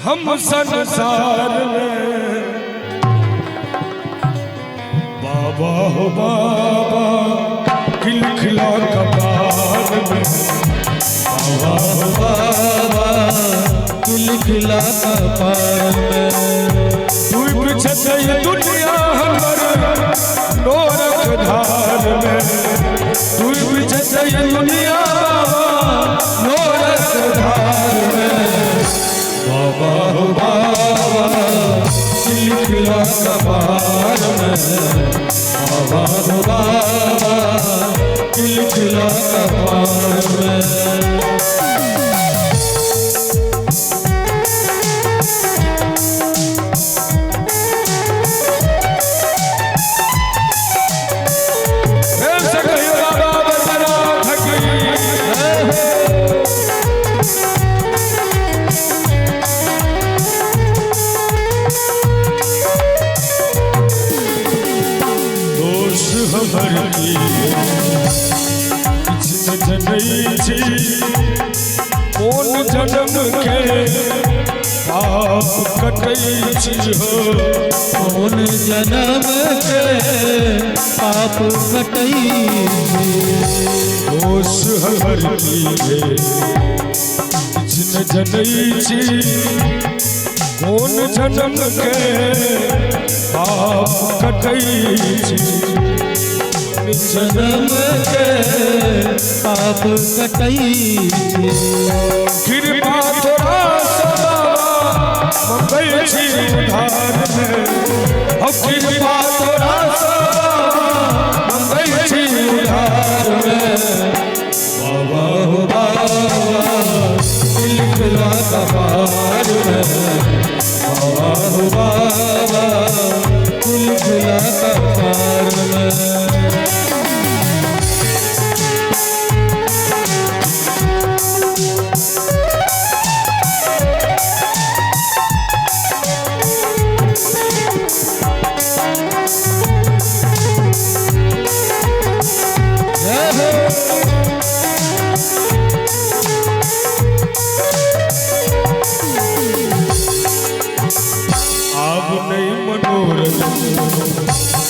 हम संसार में बाबा हो बाबा खिलखिला कपार में बाबा हो बाबा खिलखिला कपार में तू पीछे दुनिया हमर नोरक धार में तू पीछे दुनिया नोरक धार में बाबा हो बाबा खिलखिला कपार में बाबा हो बाबा खिलखिला कपार में कौन जन्म के पाप कटई हो कौन जन्म के पाप कटई दोष हर कीजे जिन जनई कौन जन्म के पाप कटई जन्म के पाप कटई कृपा तोरा सदा मंगल छी उधार में अब कृपा तोरा सदा मंगल छी उधार में बाबा हो बाबा खिलखिला कपार में बाबा हो बाबा खिलखिला कपार में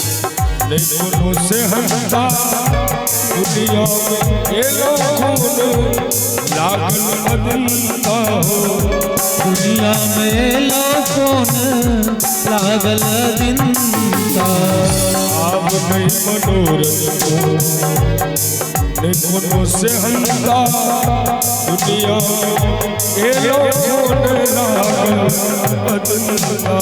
खून से हंसता दुनिया में एलो खून लागल बदलता हो दुनिया में लो खून लागल दिनता आप नहीं मनोरथ खून से हंसता दुनिया में एलो खून लागल बदलता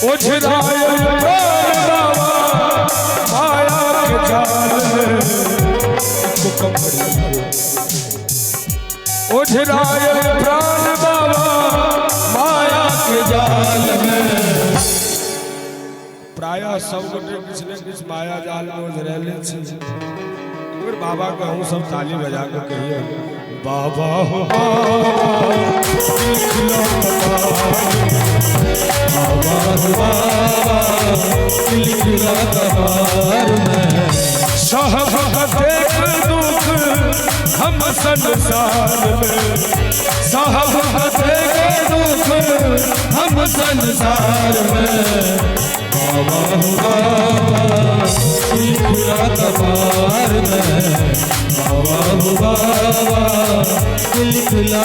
ओझराय बाबा माया के जाल में ओझराय प्राण बाबा माया के जाल में प्राय सब गोटे किछ ने किछ माया जाल में ओझरेले छी बाबा के हम सब ताली बजा के कहिए बाबा हो बाबा खिलखिला कपार में सहब देख दुख हम संसार में सहब देख दुख हम संसार में बाबा हो बाबा खिलखिला कपार में बाबा हो बाबा खिलखिला